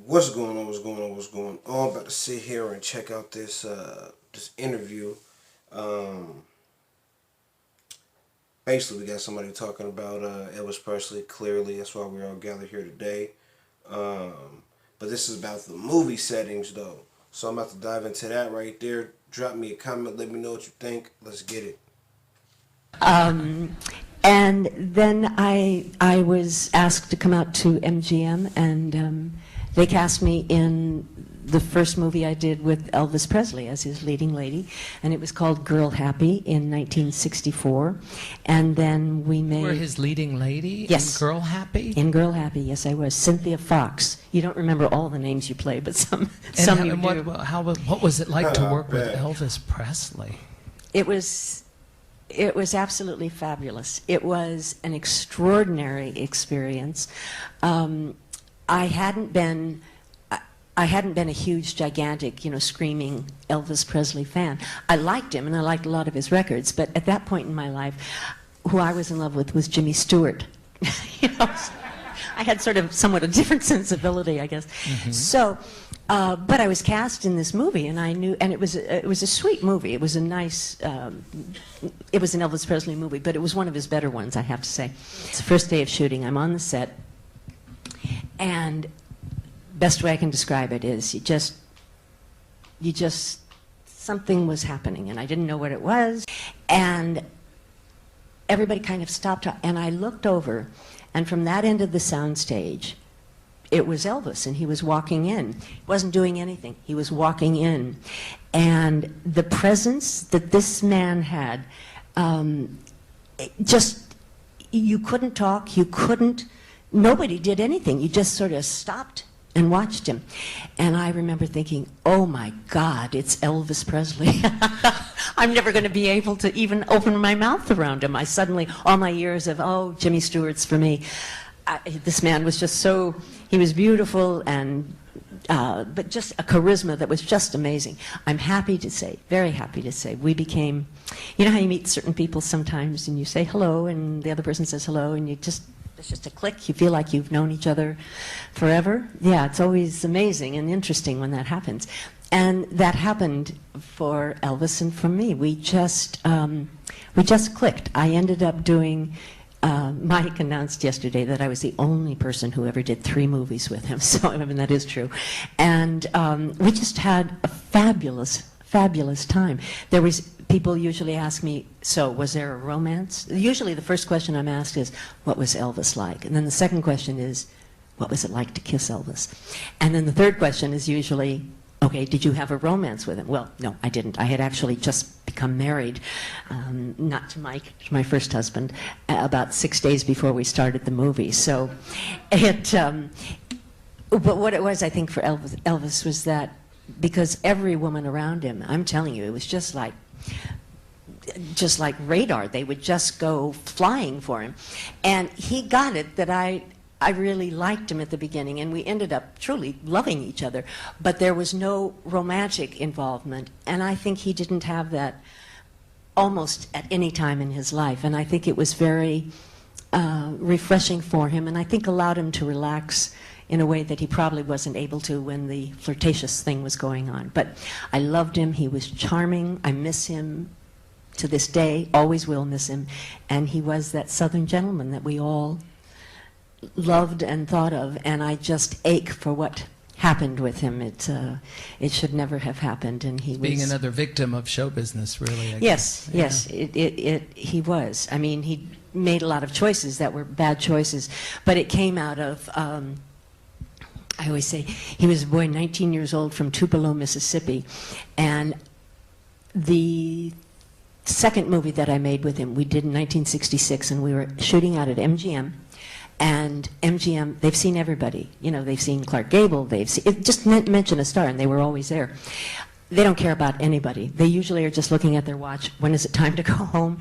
What's going on? What's going on? What's going on? I'm about to sit here and check out this interview. Um, Basically, we got somebody talking about Elvis Presley. Clearly, that's why we're all gathered here today. Um, but this is about the movie settings, though. So I'm about to dive into that right there. Drop me a comment. Let me know what you think. Let's get it. Um, and then I was asked to come out to MGM, and they cast me in the first movie I did with Elvis Presley as his leading lady, and it was called Girl Happy in 1964. And then we made... You were his leading lady Yes. in Girl Happy? In Girl Happy, yes, I was. Cynthia Fox. You don't remember all the names you play, but some you do. What was it like to work with Bet. Elvis Presley? It was absolutely fabulous. It was an extraordinary experience. I hadn't been a huge, gigantic, screaming Elvis Presley fan. I liked him, and I liked a lot of his records, but at that point in my life, who I was in love with was Jimmy Stewart. I had sort of somewhat a different sensibility, I guess. Mm-hmm. So, but I was cast in this movie, and I knew, and it was a sweet movie. It was a nice, it was an Elvis Presley movie, but it was one of his better ones, I have to say. It's the first day of shooting. I'm on the set, and best way I can describe it is you just, something was happening, and I didn't know what it was, and everybody kind of stopped, and I looked over, and from that end of the soundstage, it was Elvis, and he was walking in. He wasn't doing anything. He was walking in. And the presence that this man had, you couldn't talk, nobody did anything. You just sort of stopped and watched him. And I remember thinking, oh my God, it's Elvis Presley. I'm never going to be able to even open my mouth around him. All my years of, oh, Jimmy Stewart's for me. This man was just so, he was beautiful, and but just a charisma that was just amazing. I'm happy to say, very happy to say, we became, you know how you meet certain people sometimes and you say hello and the other person says hello and it's just a click, you feel like you've known each other forever. Yeah, it's always amazing and interesting when that happens. And that happened for Elvis and for me. We just clicked. I ended up doing, Mike announced yesterday that I was the only person who ever did 3 movies with him, so I mean, that is true. And we just had a fabulous time. People usually ask me, so was there a romance? Usually the first question I'm asked is, what was Elvis like? And then the second question is, what was it like to kiss Elvis? And then the third question is usually, okay, did you have a romance with him? Well, no, I didn't. I had actually just become married, not to Mike, to my first husband, about 6 days before we started the movie. So but what it was, I think, for Elvis was that because every woman around him, I'm telling you, it was just like radar. They would just go flying for him. And he got it that I really liked him at the beginning, and we ended up truly loving each other. But there was no romantic involvement, and I think he didn't have that almost at any time in his life. And I think it was very refreshing for him, and I think allowed him to relax in a way that he probably wasn't able to when the flirtatious thing was going on. But I loved him. He was charming. I miss him to this day, always will miss him. And he was that Southern gentleman that we all loved and thought of, and I just ache for what happened with him. It should never have happened, and he was being another victim of show business, really. I yes, guess. yes, he was. I mean, he made a lot of choices that were bad choices, but it came out of. I always say he was a boy, 19 years old, from Tupelo, Mississippi, and the second movie that I made with him, we did in 1966, and we were shooting out at MGM. And MGM, they've seen everybody. You know, they've seen Clark Gable, just mention a star, and they were always there. They don't care about anybody. They usually are just looking at their watch. When is it time to go home?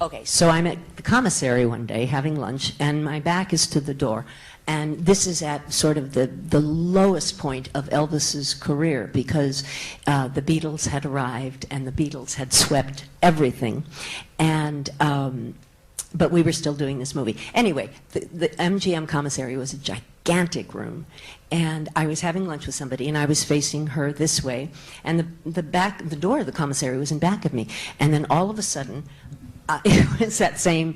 Okay, so I'm at the commissary one day having lunch, and my back is to the door. And this is at sort of the lowest point of Elvis's career, because the Beatles had arrived and the Beatles had swept everything. And but we were still doing this movie. Anyway, the MGM commissary was a gigantic gigantic room. And I was having lunch with somebody, and I was facing her this way, and the door of the commissary was in back of me. And then all of a sudden, it was that same,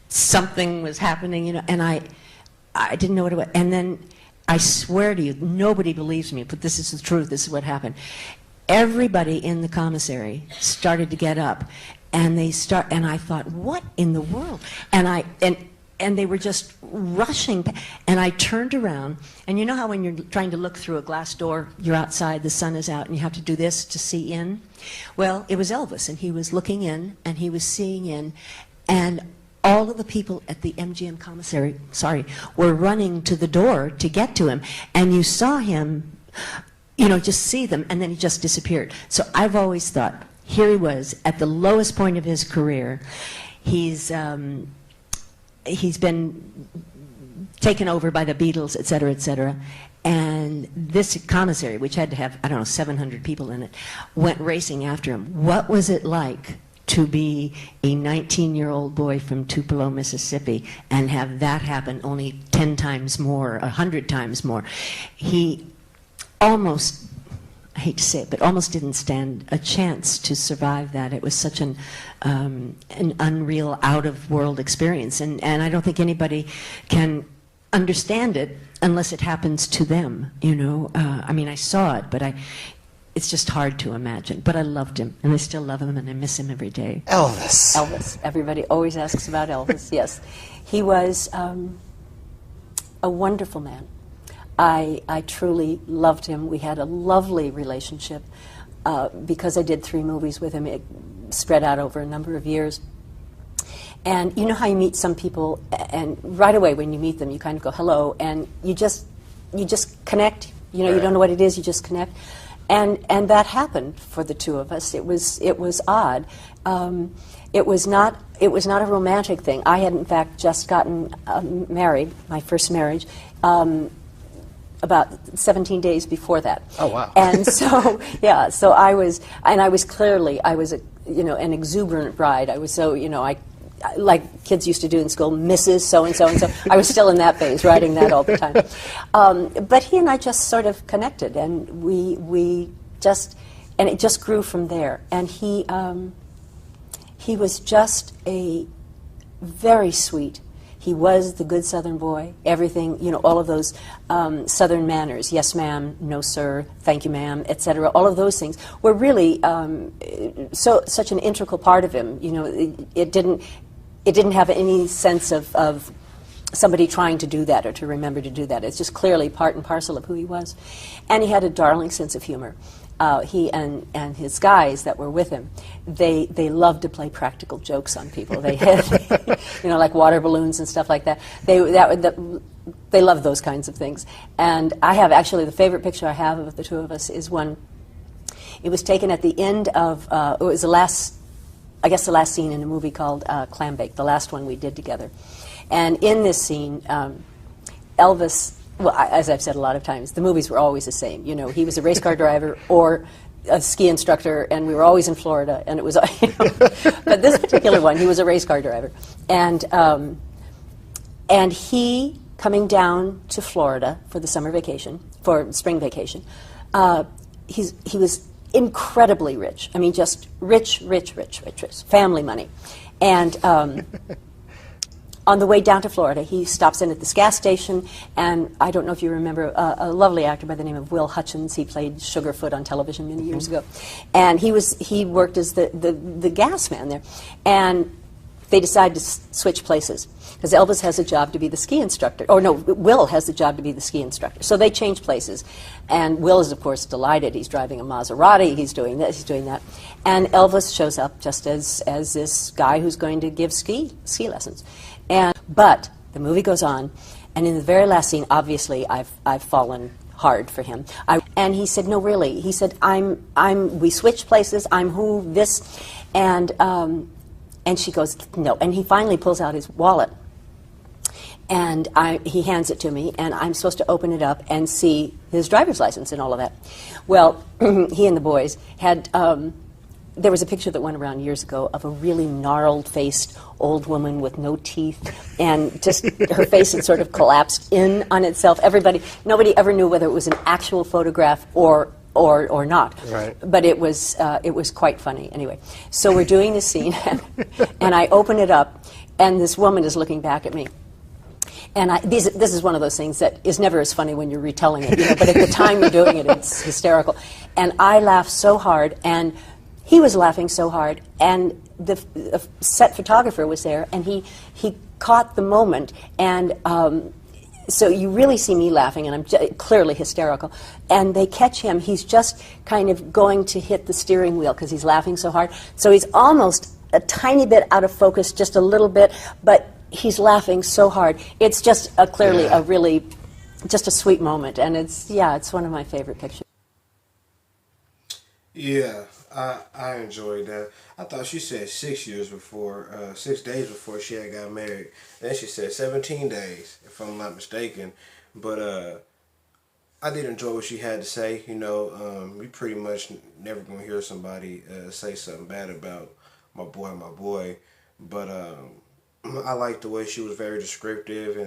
something was happening, you know, and I didn't know what it was. And then I swear to you, nobody believes me, but this is the truth. This is what happened. Everybody in the commissary started to get up, and and I thought, what in the world? And they were just rushing, and I turned around, and you know how when you're trying to look through a glass door, you're outside, the sun is out, and you have to do this to see in? Well, it was Elvis, and he was looking in, and he was seeing in, and all of the people at the MGM commissary, were running to the door to get to him, and you saw him, you know, just see them, and then he just disappeared. So I've always thought, here he was, at the lowest point of his career. He's been taken over by the Beatles, et cetera, and this commissary, which had to have, I don't know, 700 people in it, went racing after him. What was it like to be a 19-year-old boy from Tupelo, Mississippi, and have that happen only 10 times more, 100 times more? He almost, I hate to say it, but almost didn't stand a chance to survive that. It was such an unreal, out-of-world experience, and I don't think anybody can understand it unless it happens to them, you know. I mean, I saw it, but it's just hard to imagine. But I loved him, and I still love him, and I miss him every day. Elvis. Elvis. Everybody always asks about Elvis, yes. He was a wonderful man. I truly loved him. We had a lovely relationship because I did 3 movies with him. It spread out over a number of years. And you know how you meet some people, and right away when you meet them, you kind of go, hello, and you just connect. You know, you don't know what it is, you just connect. And that happened for the two of us. It was odd. It was not a romantic thing. I had, in fact, just gotten married, my first marriage, about 17 days before that. Oh, wow. And so, yeah, so I was an exuberant bride. I was so, you know, like kids used to do in school, Mrs. So-and-so and so. I was still in that phase, writing that all the time. But he and I just sort of connected, and we just, and it just grew from there. And he was just a very sweet. He was the good Southern boy, everything, you know, all of those Southern manners, yes ma'am, no sir, thank you ma'am, etc. All of those things were really such an integral part of him. You know, it didn't have any sense of somebody trying to do that or to remember to do that. It's just clearly part and parcel of who he was. And he had a darling sense of humor. He and his guys that were with him, they loved to play practical jokes on people. They had, you know, like water balloons and stuff like that. They loved those kinds of things. And I have actually the favorite picture I have of the two of us is one. It was taken at the end of it was the last scene in a movie called Clam Bake, the last one we did together. And in this scene, Elvis. Well, as I've said a lot of times, the movies were always the same. You know, he was a race car driver or a ski instructor, and we were always in Florida. And it was, you know, but this particular one, he was a race car driver, and he coming down to Florida for the summer vacation, for spring vacation. He was incredibly rich. I mean, just rich, family money, and. On the way down to Florida, he stops in at this gas station, and I don't know if you remember a lovely actor by the name of Will Hutchins. He played Sugarfoot on television many years ago, and he worked as the gas man there, and they decided to switch places because Elvis has a job to be the ski instructor. Or no, Will has the job to be the ski instructor. So they change places, and Will is of course delighted. He's driving a Maserati. He's doing this. He's doing that, and Elvis shows up just as this guy who's going to give ski lessons. But the movie goes on, and in the very last scene, obviously, I've fallen hard for him. And he said, "No, really." He said, We switched places. I'm who this," and she goes, "No." And he finally pulls out his wallet, and he hands it to me, and I'm supposed to open it up and see his driver's license and all of that. Well, he and the boys had. there was a picture that went around years ago of a really gnarled-faced old woman with no teeth, and just her face had sort of collapsed in on itself. Nobody ever knew whether it was an actual photograph or not. Right. But it was quite funny. Anyway, so we're doing this scene, and I open it up, and this woman is looking back at me. And this is one of those things that is never as funny when you're retelling it, but at the time you're doing it, it's hysterical. And I laughed so hard, and he was laughing so hard, and the set photographer was there, and he caught the moment, and so you really see me laughing, and I'm clearly hysterical. And they catch him. He's just kind of going to hit the steering wheel because he's laughing so hard. So he's almost a tiny bit out of focus, just a little bit, but he's laughing so hard. It's just clearly a really, just a sweet moment. And it's one of my favorite pictures. Yeah, I enjoyed that. I thought she said 6 years before, 6 days before she had got married. Then she said 17 days, if I'm not mistaken. But I did enjoy what she had to say. We pretty much never gonna hear somebody say something bad about my boy. But I liked the way she was very descriptive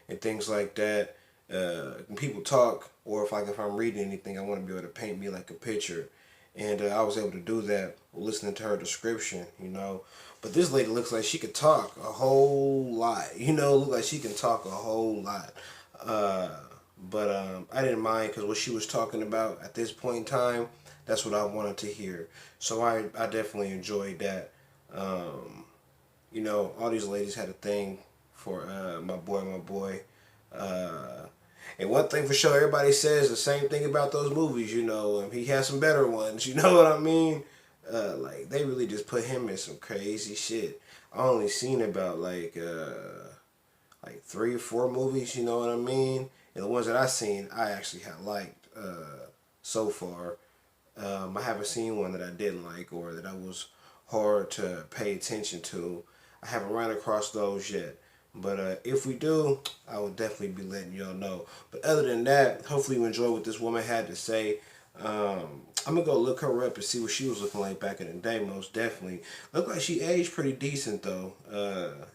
and things like that. When people talk, or if I'm reading anything, I want to be able to paint me like a picture. And I was able to do that listening to her description, But this lady looks like she could talk a whole lot, look like she can talk a whole lot. But I didn't mind because what she was talking about at this point in time, that's what I wanted to hear. So I definitely enjoyed that. All these ladies had a thing for my boy. And one thing for sure, everybody says the same thing about those movies, he has some better ones, you know what I mean? Like, they really just put him in some crazy shit. I only seen about, like 3 or 4 movies, you know what I mean? And the ones that I seen, I actually have liked so far. I haven't seen one that I didn't like or that I was hard to pay attention to. I haven't run across those yet. But if we do, I will definitely be letting y'all know. But other than that, hopefully you enjoy what this woman had to say. I'm going to go look her up and see what she was looking like back in the day, most definitely. Looked like she aged pretty decent, though.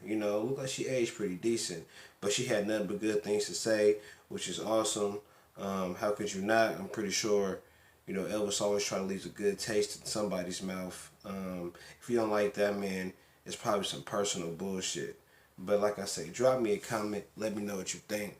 Looked like she aged pretty decent. But she had nothing but good things to say, which is awesome. How could you not? I'm pretty sure, Elvis always try to leave a good taste in somebody's mouth. If you don't like that, man, it's probably some personal bullshit. But like I say, drop me a comment. Let me know what you think.